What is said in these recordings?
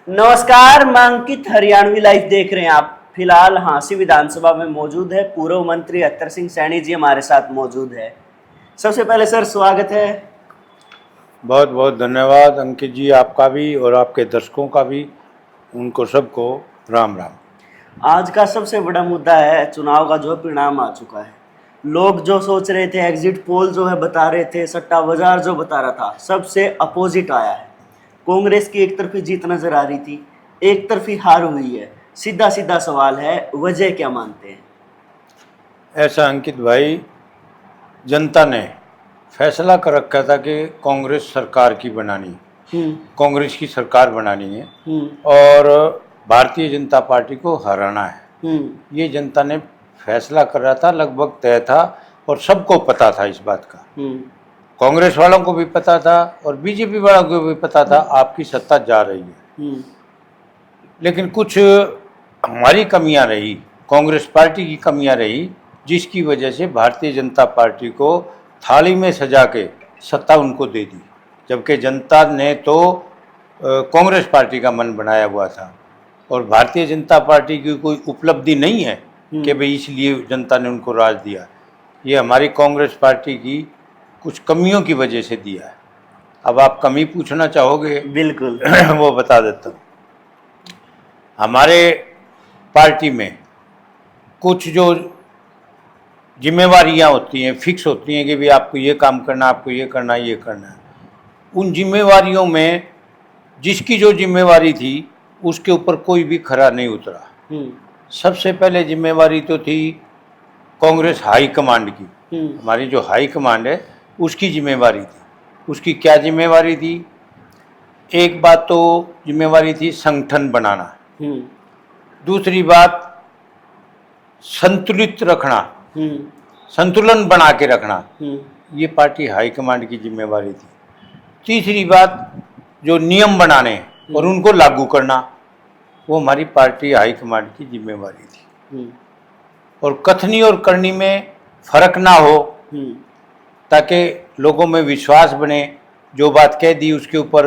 नमस्कार, मैं अंकित हरियाणवी लाइव देख रहे हैं आप। फिलहाल हांसी विधानसभा में मौजूद है पूर्व मंत्री अत्तर सिंह सैनी जी हमारे साथ मौजूद है। सबसे पहले सर स्वागत है। बहुत बहुत धन्यवाद अंकित जी, आपका भी और आपके दर्शकों का भी। उनको सबको राम राम। आज का सबसे बड़ा मुद्दा है चुनाव का जो परिणाम आ चुका है। लोग जो सोच रहे थे, एग्जिट पोल जो है बता रहे थे, सट्टा बाजार जो बता रहा था, सबसे अपोजिट आया है। कांग्रेस की एक तरफी जीत नजर आ रही थी, एक तरफी हार हुई है। सीधा सीधा सवाल है, वजह क्या मानते हैं? ऐसा अंकित भाई, जनता ने फैसला कर रखा था कि कांग्रेस सरकार की बनानी, कांग्रेस की सरकार बनानी है और भारतीय जनता पार्टी को हराना है। ये जनता ने फैसला कर रहा था, लगभग तय था और सबको पता था इस बात का। कांग्रेस वालों को भी पता था और बीजेपी वालों को भी पता था आपकी सत्ता जा रही है। लेकिन कुछ हमारी कमियां रही, कांग्रेस पार्टी की कमियां रही, जिसकी वजह से भारतीय जनता पार्टी को थाली में सजा के सत्ता उनको दे दी, जबकि जनता ने तो कांग्रेस पार्टी का मन बनाया हुआ था। और भारतीय जनता पार्टी की कोई उपलब्धि नहीं है कि भाई इसलिए जनता ने उनको राज दिया। ये हमारी कांग्रेस पार्टी की कुछ कमियों की वजह से दिया है। अब आप कमी पूछना चाहोगे? बिल्कुल। वो बता देता हूँ। हमारे पार्टी में कुछ जो जिम्मेवारियां होती हैं, फिक्स होती हैं कि भाई आपको ये काम करना, आपको ये करना, ये करना है। उन जिम्मेवारियों में जिसकी जो जिम्मेवारी थी उसके ऊपर कोई भी खरा नहीं उतरा। सबसे पहले जिम्मेवारी तो थी कांग्रेस हाई कमांड की। हमारी जो हाई कमांड है उसकी जिम्मेवारी थी। उसकी क्या जिम्मेवारी थी? एक बात तो जिम्मेवारी थी संगठन बनाना, दूसरी बात संतुलित रखना, संतुलन बना के रखना, ये पार्टी हाई कमांड की जिम्मेवारी थी। तीसरी बात जो नियम बनाने और उनको लागू करना, वो हमारी पार्टी हाई कमांड की जिम्मेवारी थी। और कथनी और करनी में फर्क ना हो ताकि लोगों में विश्वास बने। जो बात कह दी उसके ऊपर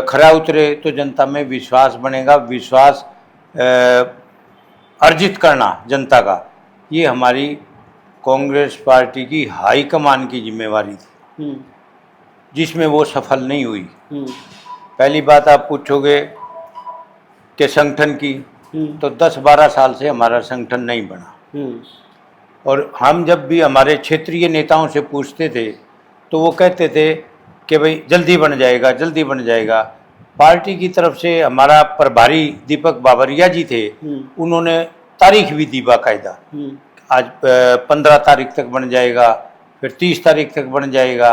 खरा उतरे तो जनता में विश्वास बनेगा। विश्वास अर्जित करना जनता का, ये हमारी कांग्रेस पार्टी की हाई कमान की जिम्मेवारी थी, जिसमें वो सफल नहीं हुई। पहली बात आप पूछोगे कि संगठन की, तो 10-12 साल से हमारा संगठन नहीं बना। और हम जब भी हमारे क्षेत्रीय नेताओं से पूछते थे तो वो कहते थे कि भाई जल्दी बन जाएगा, जल्दी बन जाएगा। पार्टी की तरफ से हमारा प्रभारी दीपक बाबरिया जी थे, उन्होंने तारीख भी दी बाकायदा, आज 15 तारीख तक बन जाएगा, फिर 30 तारीख तक बन जाएगा।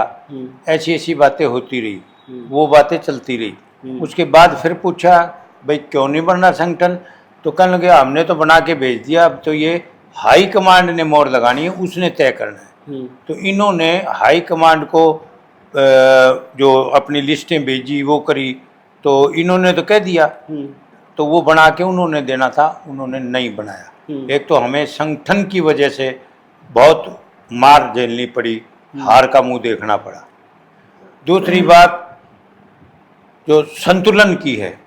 ऐसी ऐसी बातें होती रही, वो बातें चलती रही। उसके बाद फिर पूछा भाई क्यों नहीं बनना संगठन, तो कहने लगे हमने तो बना के भेज दिया, अब तो ये हाई कमांड ने मोहर लगानी है, उसने तय करना है। तो इन्होंने हाई कमांड को जो अपनी लिस्टें भेजी वो करी, तो इन्होंने तो कह दिया, तो वो बना के उन्होंने देना था, उन्होंने नहीं बनाया। एक तो हमें संगठन की वजह से बहुत मार झेलनी पड़ी, हार का मुंह देखना पड़ा। दूसरी बात जो संतुलन की है,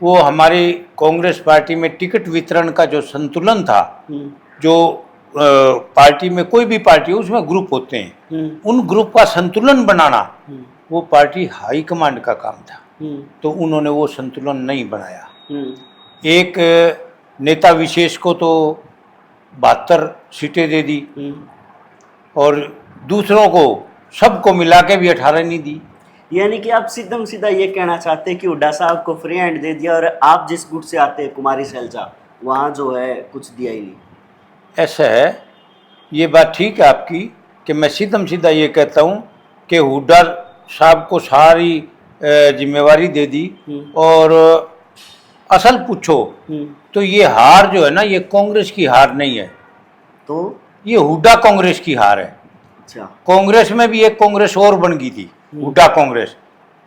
वो हमारी कांग्रेस पार्टी में टिकट वितरण का जो संतुलन था, जो पार्टी में कोई भी पार्टी हो उसमें ग्रुप होते हैं, उन ग्रुप का संतुलन बनाना वो पार्टी हाई कमांड का काम था। तो उन्होंने वो संतुलन नहीं बनाया। एक नेता विशेष को तो 72 सीटें दे दी और दूसरों को सबको मिला के भी 18 नहीं दी। यानी कि आप सीधा सीधा ये कहना चाहते हैं कि हुड्डा साहब को फ्री हैंड दे दिया और आप जिस गुट से आते हैं कुमारी सैलजा, वहाँ जो है कुछ दिया ही नहीं। ऐसा है, ये बात ठीक है आपकी कि मैं सीधा ये कहता हूँ कि हुड्डा साहब को सारी जिम्मेवारी दे दी। और असल पूछो तो ये हार जो है ना, ये कांग्रेस की हार नहीं है, तो ये हुड्डा कांग्रेस की हार है। अच्छा, कांग्रेस में भी एक कांग्रेस और बन गई थी, हुड्डा कांग्रेस।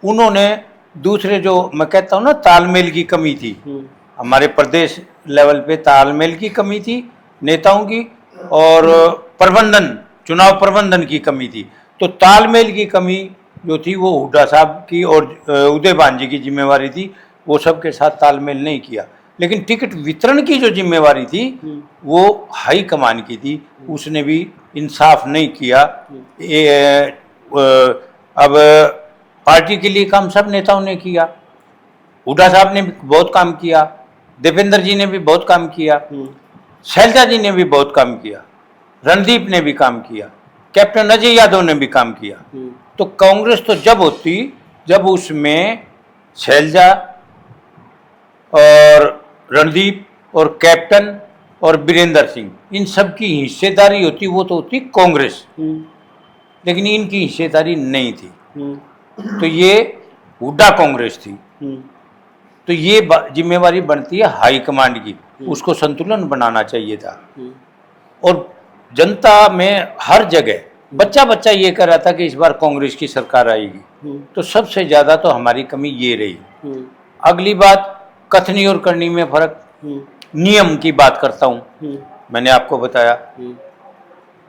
उन्होंने दूसरे जो मैं कहता हूँ ना तालमेल की कमी थी, हमारे प्रदेश लेवल पे तालमेल की कमी थी नेताओं की, और प्रबंधन, चुनाव प्रबंधन की कमी थी। तो तालमेल की कमी जो थी वो हुड्डा साहब की और उदय भान जी की जिम्मेवारी थी। वो सबके साथ तालमेल नहीं किया। लेकिन टिकट वितरण की जो जिम्मेवारी थी वो हाई कमान की थी, उसने भी इंसाफ नहीं किया। अब पार्टी के लिए काम सब नेताओं ने किया, हुड्डा साहब ने भी बहुत काम किया, दीपेंद्र जी ने भी बहुत काम किया, शैलजा जी ने भी बहुत काम किया, रणदीप ने भी काम किया, कैप्टन अजय यादव ने भी काम किया। तो कांग्रेस तो जब होती जब उसमें शैलजा और रणदीप और कैप्टन और बीरेंद्र सिंह इन सब की हिस्सेदारी होती, वो तो होती कांग्रेस। लेकिन इनकी हिस्सेदारी नहीं थी, तो ये हुड्डा कांग्रेस थी। तो ये जिम्मेवारी बनती है हाई कमांड की, उसको संतुलन बनाना चाहिए था। और जनता में हर जगह बच्चा बच्चा ये कह रहा था कि इस बार कांग्रेस की सरकार आएगी, तो सबसे ज्यादा तो हमारी कमी ये रही। अगली बात कथनी और करनी में फर्क, नियम की बात करता हूं। मैंने आपको बताया,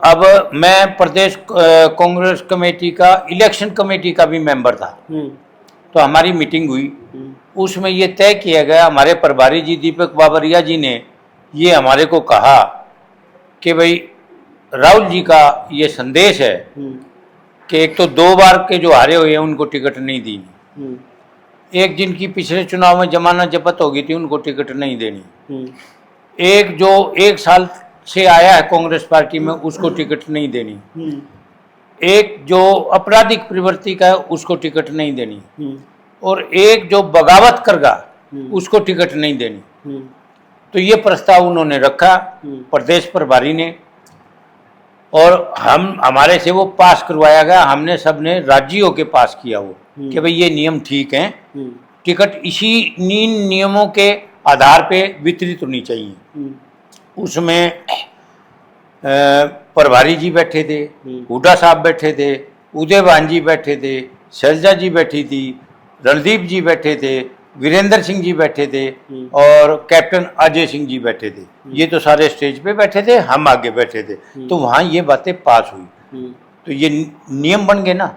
अब मैं प्रदेश कांग्रेस कमेटी का इलेक्शन कमेटी का भी मेंबर था। तो हमारी मीटिंग हुई, उसमें ये तय किया गया, हमारे प्रभारी जी दीपक बाबरिया जी ने ये हमारे को कहा कि भाई राहुल जी का ये संदेश है कि एक तो 2 बार के जो हारे हुए हैं उनको टिकट नहीं दी, एक जिनकी पिछले चुनाव में जमानत जब्त हो गई थी उनको टिकट नहीं देनी, एक जो 1 साल से आया है कांग्रेस पार्टी में उसको टिकट नहीं देनी, एक जो आपराधिक प्रवृत्ति का है उसको टिकट नहीं देनी, और एक जो बगावत करगा उसको टिकट नहीं देनी। तो ये प्रस्ताव उन्होंने रखा प्रदेश प्रभारी ने, और हमारे से वो पास करवाया गया। हमने सबने राज्यों के पास किया वो कि भाई ये नियम ठीक हैं, टिकट इसी नियमों के आधार पे वितरित होनी चाहिए। उसमें प्रभारी जी बैठे थे, हुड्डा साहब बैठे थे, उदयभान जी बैठे थे, शैलजा जी बैठी थी, रणदीप जी बैठे थे, वीरेंद्र सिंह जी बैठे थे, और कैप्टन अजय सिंह जी बैठे थे। ये तो सारे स्टेज पे बैठे थे, हम आगे बैठे थे। तो वहाँ ये बातें पास हुई, तो ये नियम बन गए ना।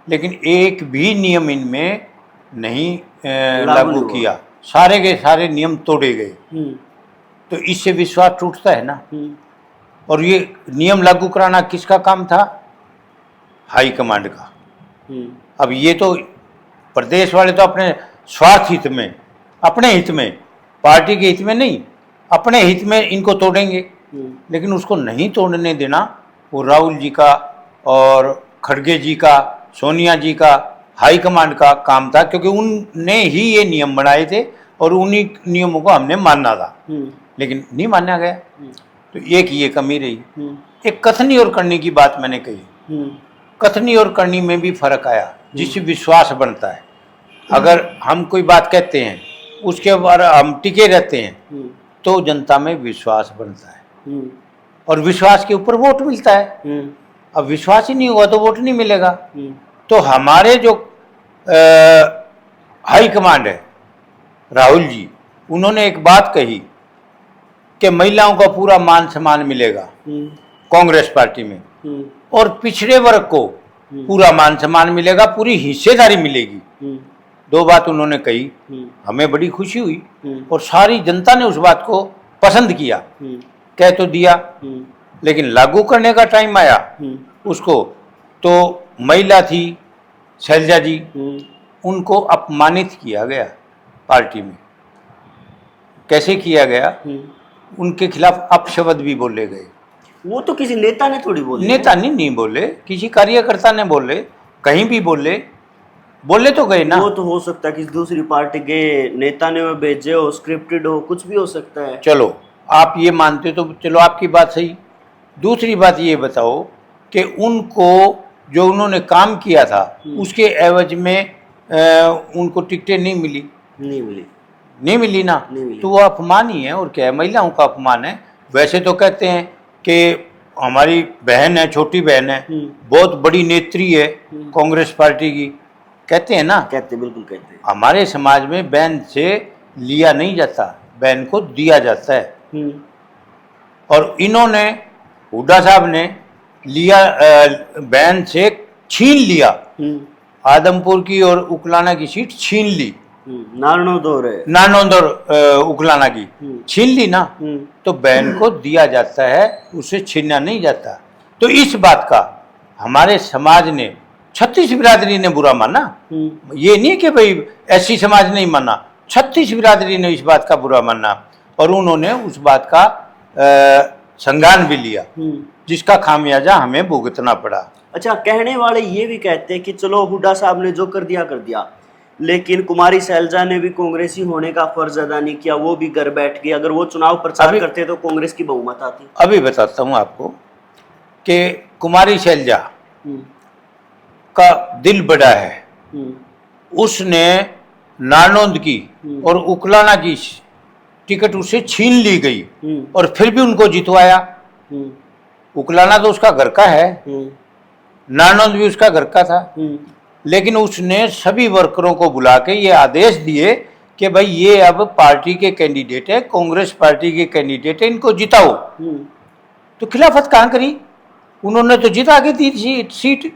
लेकिन एक भी नियम इनमें नहीं लागू किया, सारे के सारे नियम तोड़े गए। तो इससे विश्वास टूटता है ना। और ये नियम लागू कराना किसका काम था? हाई कमांड का। अब ये तो प्रदेश वाले तो अपने स्वार्थ हित में, अपने हित में, पार्टी के हित में नहीं, अपने हित में इनको तोड़ेंगे। लेकिन उसको नहीं तोड़ने देना वो राहुल जी का और खड़गे जी का, सोनिया जी का, हाई कमांड का काम था, क्योंकि उनने ही ये नियम बनाए थे और उन्हीं नियमों को हमने मानना था। लेकिन नहीं माना गया, तो एक ये कमी रही। एक कथनी और करनी की बात मैंने कही, कथनी और करनी में भी फर्क आया, जिससे विश्वास बनता है। अगर हम कोई बात कहते हैं उसके बाद हम टिके रहते हैं तो जनता में विश्वास बनता है, और विश्वास के ऊपर वोट मिलता है। अब विश्वास ही नहीं हुआ तो वोट नहीं मिलेगा। तो हमारे जो हाई कमांड है, राहुल जी, उन्होंने एक बात कही कि महिलाओं का पूरा मान सम्मान मिलेगा कांग्रेस पार्टी में, और पिछड़े वर्ग को पूरा मान सम्मान मिलेगा, पूरी हिस्सेदारी मिलेगी। 2 बात उन्होंने कही, हमें बड़ी खुशी हुई, और सारी जनता ने उस बात को पसंद किया। कह तो दिया, लेकिन लागू करने का टाइम आया उसको, तो महिला थी शैलजा जी, उनको अपमानित किया गया पार्टी में। कैसे किया गया? उनके खिलाफ अपशब्द भी बोले गए। वो तो किसी नेता ने थोड़ी बोले, नेता नहीं बोले, किसी कार्यकर्ता ने बोले, कहीं भी बोले तो गए ना। वो तो हो सकता है किसी दूसरी पार्टी के नेता ने भेजे हो, स्क्रिप्टेड हो, कुछ भी हो सकता है। चलो आप ये मानते तो चलो आपकी बात सही। दूसरी बात ये बताओ कि उनको जो उन्होंने काम किया था उसके एवज में उनको टिकटें नहीं मिली नहीं मिली ना, तो वो अपमान ही है, और क्या है? महिलाओं का अपमान है। वैसे तो कहते हैं कि हमारी बहन है, छोटी बहन है, बहुत बड़ी नेत्री है कांग्रेस पार्टी की, कहते हैं ना, बिल्कुल कहते हैं। हमारे समाज में बहन से लिया नहीं जाता, बहन को दिया जाता है। और इन्होंने, हुड्डा साहब ने लिया, बहन से छीन लिया, आदमपुर की और उकलाना की सीट छीन ली, नारनौंद और नारनौंद और उकलाना की छीन ली ना, तो बहन को दिया जाता है, उसे छीना नहीं जाता। तो इस बात का हमारे समाज ने, 36 बिरादरी ने बुरा माना। ये नहीं कि भाई ऐसी समाज नहीं माना, 36 बिरादरी ने इस बात का बुरा माना और उन्होंने उस बात का संज्ञान भी लिया, जिसका खामियाजा हमें भुगतना पड़ा। अच्छा, कहने वाले ये भी कहते हैं कि चलो हुड्डा साहब ने जो कर दिया, लेकिन कुमारी शैलजा ने भी कांग्रेसी होने का फर्ज अदा नहीं किया, वो भी घर बैठ गई। अगर वो चुनाव प्रचार करते तो कांग्रेस की बहुमत आती। अभी बताता हूँ आपको कि कुमारी शैलजा का दिल बड़ा है, उसने नारनौंद की और उकलाना की टिकट उससे छीन ली गई और फिर भी उनको जितवाया। उकलाना तो उसका घर का है, नारनौंद भी उसका घर का था, लेकिन उसने सभी वर्करों को बुला के ये आदेश दिए कि भाई ये अब पार्टी के कैंडिडेट है, कांग्रेस पार्टी के कैंडिडेट है, इनको जिताओ। तो खिलाफत कहाँ करी? उन्होंने तो जिता के दी सीट।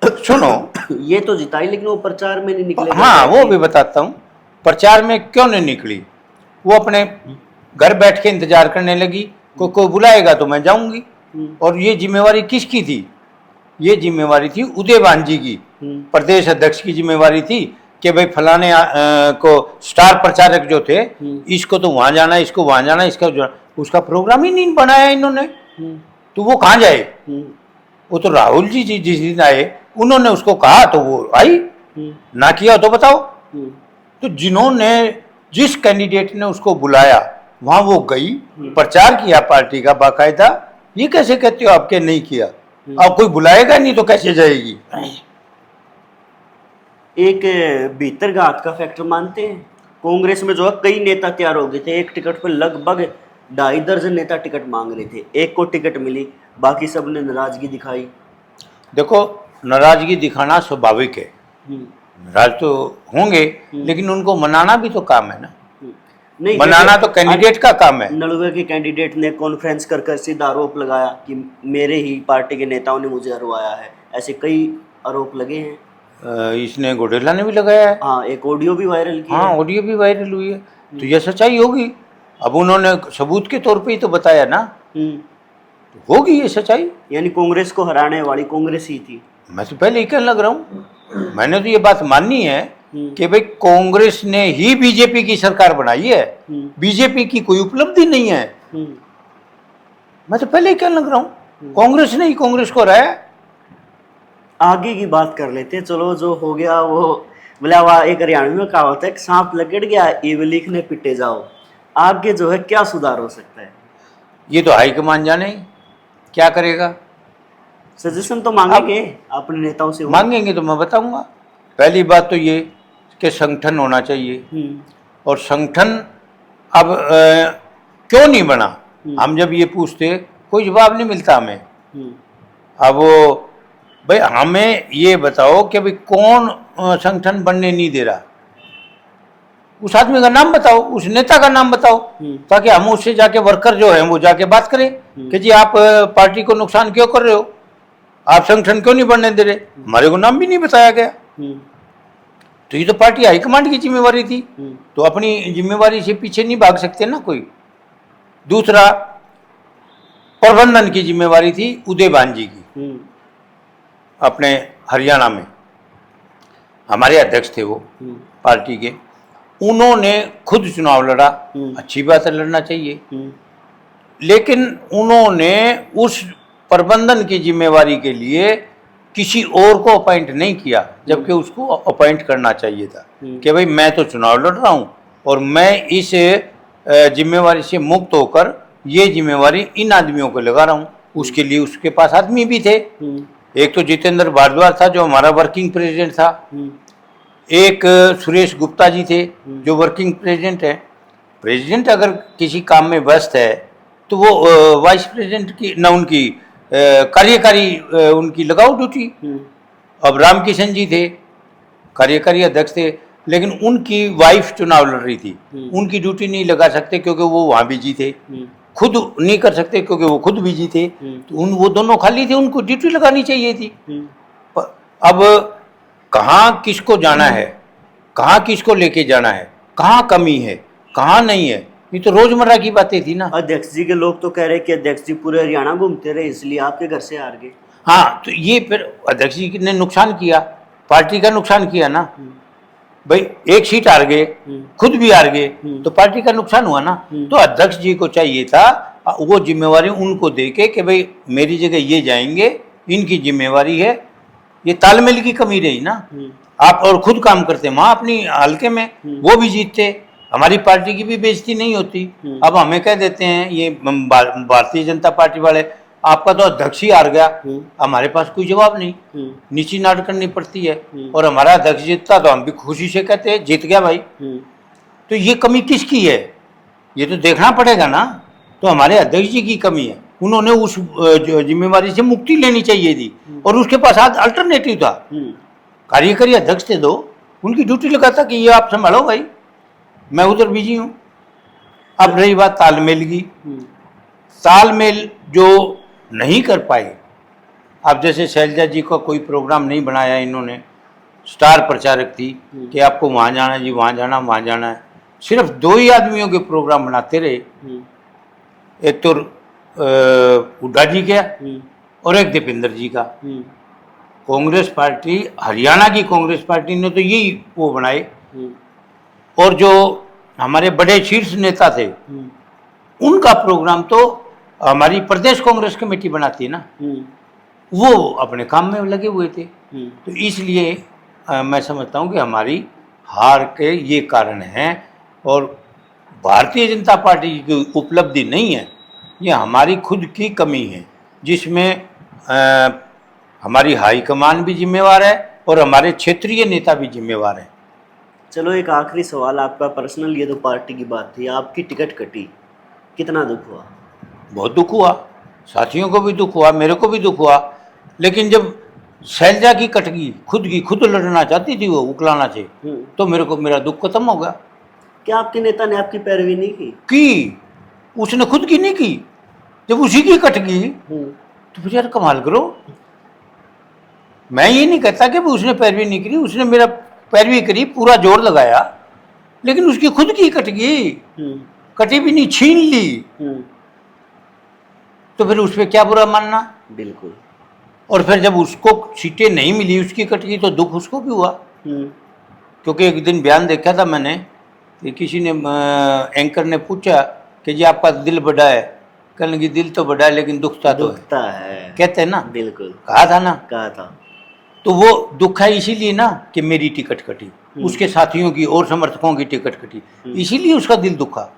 सुनो, ये तो जिताई, लेकिन वो प्रचार में नहीं निकले। हाँ, वो भी बताता हूँ प्रचार में क्यों नहीं निकली। वो अपने घर बैठ के इंतजार करने लगी, कोई बुलाएगा तो मैं जाऊंगी। और ये जिम्मेवारी किसकी थी? ये जिम्मेवारी थी उदय भानजी की, प्रदेश अध्यक्ष की जिम्मेवारी थी कि भाई फलाने को स्टार प्रचारक जो थे, इसको तो वहां जाना, इसको वहां जाना, इसका उसका प्रोग्राम ही नहीं बनाया इन्होंने। तो वो कहाँ जाए? वो तो राहुल जी जिस दिन आए उन्होंने उसको कहा तो वो आई, ना किया तो बताओ। तो जिन्होंने, जिस कैंडिडेट ने उसको बुलाया वहां वो गई, प्रचार किया पार्टी का बाकायदा। ये कैसे कहते हो आपके नहीं किया? अब कोई बुलाएगा नहीं तो कैसे जाएगी? एक भीतर घात का फैक्टर मानते हैं। कांग्रेस में जो है कई नेता तैयार हो गए थे, एक टिकट पर लगभग 2.5 दर्जन नेता टिकट मांग रहे थे, एक को टिकट मिली, बाकी सब ने नाराजगी दिखाई। देखो, नाराजगी दिखाना स्वाभाविक है, नाराज तो होंगे, लेकिन उनको मनाना भी तो काम है ना। नहीं, मनाना तो कैंडिडेट का काम है। नलुआ के कैंडिडेट ने कॉन्फ्रेंस कर सीधा आरोप लगाया कि मेरे ही पार्टी के नेताओं ने मुझे हरवाया है। ऐसे कई आरोप लगे हैं। इसने घोडेला ने भी लगाया है। हाँ, एक ऑडियो भी वायरल किया। हाँ, ऑडियो भी वायरल हुई है। तो यह सच्चाई होगी। अब उन्होंने सबूत के तौर पे ही तो बताया ना, तो होगी ये सच्चाई। यानी कांग्रेस को हराने वाली कांग्रेस ही थी। मैं तो पहले ही कहने लग रहा हूँ, मैंने तो ये बात माननी है कि भाई कांग्रेस ने ही बीजेपी की सरकार बनाई है, बीजेपी की कोई उपलब्धि नहीं है। मैं तो पहले ही कहने लग रहा हूँ, कांग्रेस ने ही कांग्रेस को हराया। आगे की बात कर लेते हैं। चलो, जो हो गया वो, बोला हुआ एक हरियाणवी में कहावत है, सांप लकड़ गया इवलिक ने पिटे जाओ। आगे जो है क्या सुधार हो सकता है? ये तो हाईकमान जाने क्या करेगा। सजेशन तो मांगेंगे अपने नेताओं से। मांगेंगे तो मैं बताऊंगा। पहली बात तो ये कि संगठन होना चाहिए, और संगठन अब क्यों नहीं बना, हम जब ये पूछते कोई जवाब नहीं मिलता हमें। अब वो भाई हमें ये बताओ कि भाई कौन संगठन बनने नहीं दे रहा, उस आदमी का नाम बताओ, उस नेता का नाम बताओ, ताकि हम उससे जाके वर्कर जो है वो जाके बात करें कि जी आप पार्टी को नुकसान क्यों कर रहे हो, आप संगठन क्यों नहीं बनने दे रहे। हमारे को नाम भी नहीं बताया गया। तो ये तो पार्टी हाईकमांड की जिम्मेवारी थी, तो अपनी जिम्मेवारी से पीछे नहीं भाग सकते ना कोई। दूसरा, प्रबंधन की जिम्मेवारी थी उदय भानजी की। अपने हरियाणा में हमारे अध्यक्ष थे वो पार्टी के, उन्होंने खुद चुनाव लड़ा, अच्छी बात है, लड़ना चाहिए, लेकिन उन्होंने उस प्रबंधन की जिम्मेवारी के लिए किसी और को अपॉइंट नहीं किया, जबकि उसको अपॉइंट करना चाहिए था कि भाई मैं तो चुनाव लड़ रहा हूँ और मैं इस जिम्मेवारी से मुक्त होकर ये जिम्मेवारी इन आदमियों को लगा रहा हूँ। उसके लिए उसके पास आदमी भी थे। एक तो जितेंद्र भारद्वाज था जो हमारा वर्किंग प्रेसिडेंट था, एक सुरेश गुप्ता जी थे जो वर्किंग प्रेसिडेंट है। प्रेसिडेंट अगर किसी काम में व्यस्त है तो वो वाइस प्रेसिडेंट की ना, उनकी कार्यकारी उनकी लगाओ ड्यूटी। अब रामकिशन जी थे, कार्यकारी अध्यक्ष थे, लेकिन उनकी वाइफ चुनाव लड़ रही थी, उनकी ड्यूटी नहीं लगा सकते क्योंकि वो वहाँ बिजी थे। खुद नहीं कर सकते क्योंकि वो खुद बिजी थे, तो वो दोनों खाली थे, उनको ड्यूटी लगानी चाहिए थी। अब कहाँ किसको जाना है, कहाँ किसको लेके जाना है, कहाँ कमी है, कहाँ नहीं है, ये तो रोजमर्रा की बातें थी ना। अध्यक्ष जी के लोग तो कह रहे कि अध्यक्ष जी पूरे हरियाणा घूमते रहे इसलिए आपके घर से हार गए। हाँ, तो ये फिर अध्यक्ष जी ने नुकसान किया, पार्टी का नुकसान किया ना भाई। एक सीट हार गए, खुद भी हार गए, तो पार्टी का नुकसान हुआ ना। तो अध्यक्ष जी को चाहिए था वो जिम्मेवारी उनको देके कि भाई मेरी जगह ये जाएंगे, इनकी जिम्मेवारी है। ये तालमेल की कमी रही ना। आप और खुद काम करते वहां अपनी हल्के में, वो भी जीतते, हमारी पार्टी की भी बेइज्जती नहीं होती। अब हमें कह देते हैं ये भारतीय जनता पार्टी वाले, आपका तो अध्यक्ष ही हार गया, हमारे पास कोई जवाब नहीं, नीची नाट करनी पड़ती है। और हमारा अध्यक्ष जीतता तो हम भी खुशी से कहते हैं जीत गया भाई। तो ये कमी किसकी है, ये तो देखना पड़ेगा ना। तो हमारे अध्यक्ष जी की कमी है, उन्होंने उस जिम्मेवारी से मुक्ति लेनी चाहिए थी, और उसके पास आज अल्टरनेटिव था। कार्यकारी अध्यक्ष थे दो, उनकी ड्यूटी लगाता कि ये आप संभालो भाई, मैं उधर बिजी हूँ। अब रही बात तालमेल की, तालमेल जो नहीं कर पाए, अब जैसे शैलजा जी का कोई प्रोग्राम नहीं बनाया इन्होंने, स्टार प्रचारक थी कि आपको वहाँ जाना है जी, वहाँ जाना, वहाँ जाना है, सिर्फ 2 ही आदमियों के प्रोग्राम बनाते रहे, एक तो हुड्डा जी का और एक दीपेंद्र जी का। कांग्रेस पार्टी, हरियाणा की कांग्रेस पार्टी ने तो यही वो बनाए, और जो हमारे बड़े शीर्ष नेता थे उनका प्रोग्राम तो हमारी प्रदेश कांग्रेस कमेटी बनाती है ना, वो अपने काम में लगे हुए थे। तो इसलिए मैं समझता हूँ कि हमारी हार के ये कारण हैं, और भारतीय जनता पार्टी की उपलब्धि नहीं है, ये हमारी खुद की कमी है, जिसमें हमारी हाईकमान भी जिम्मेवार है और हमारे क्षेत्रीय नेता भी जिम्मेवार हैं। चलो एक आखिरी सवाल आपका पर्सनल, ये तो पार्टी की बात थी, आपकी टिकट कटी, कितना दुख हुआ? बहुत दुख हुआ, साथियों को भी दुख हुआ, मेरे को भी दुख हुआ। लेकिन जब शैलजा की कट गई, खुद लड़ना चाहती थी वो उकलाना से, तो मेरा दुख खत्म हो गया। क्या आपके नेता ने आपकी पैरवी नहीं की? उसने खुद की नहीं की। जब उसी की कट गई तो फिर यार कमाल करो। मैं ये नहीं कहता कि उसने पैरवी नहीं करी, उसने मेरा पैरवी करी, पूरा जोर लगाया, लेकिन उसकी खुद की कट गई, कटी भी नहीं, छीन ली, तो फिर उस पर क्या बुरा मानना। बिल्कुल। और फिर जब उसको सीटें नहीं मिली, उसकी कट गई, तो दुख उसको भी हुआ। क्योंकि एक दिन बयान देखा था मैंने कि किसी ने, एंकर ने पूछा कि जी आपका दिल बड़ा है, कहने लगी दिल तो बड़ा है लेकिन दुखता है, कहते हैं ना। बिल्कुल, कहा था ना, कहा था। तो वो दुख है इसीलिए ना कि मेरी टिकट कटी, उसके साथियों की और समर्थकों की टिकट कटी, इसीलिए उसका दिल दुखा।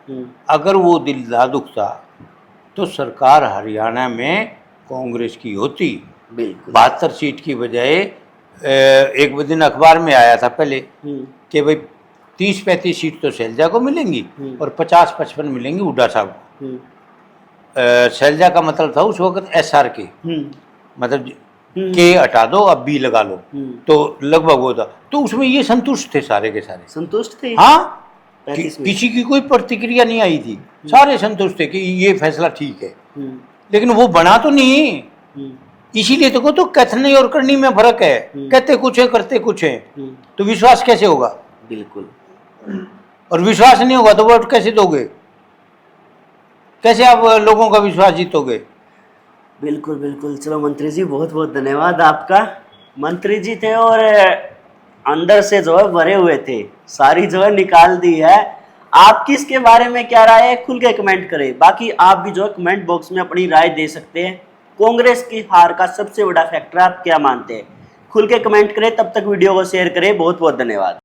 अगर वो दिल ना दुखता तो सरकार हरियाणा में कांग्रेस की होती। बिल्कुल। 72 सीट की बजाय एक दिन अखबार में आया था पहले कि भाई 30-35 सीट तो शैलजा को मिलेंगी और 50-55 मिलेंगी हुड्डा साहब को। शैलजा का मतलब था उस वक्त SR के, मतलब के हटा दो अब बी लगा लो, तो लगभग वो था। तो उसमें ये संतुष्ट थे, सारे के सारे संतुष्ट थे। हाँ, किसी की कोई प्रतिक्रिया नहीं आई थी, सारे संतुष्ट थे कि ये फैसला ठीक है। लेकिन वो बना तो नहीं, इसीलिए तो कथनी और करनी में फर्क है। कहते कुछ है, करते कुछ है, तो विश्वास कैसे होगा? बिल्कुल। और विश्वास नहीं होगा तो वोट कैसे दोगे? कैसे आप लोगों का विश्वास जीतोगे? बिल्कुल बिल्कुल। चलो मंत्री जी, बहुत बहुत धन्यवाद आपका। मंत्री जी थे और अंदर से जो है भरे हुए थे, सारी जो है निकाल दी है। आपकी इसके बारे में क्या राय है, खुल के कमेंट करें। बाकी आप भी जो है कमेंट बॉक्स में अपनी राय दे सकते हैं। कांग्रेस की हार का सबसे बड़ा फैक्टर आप क्या मानते हैं, खुल के कमेंट करें। तब तक वीडियो को शेयर करें। बहुत बहुत धन्यवाद।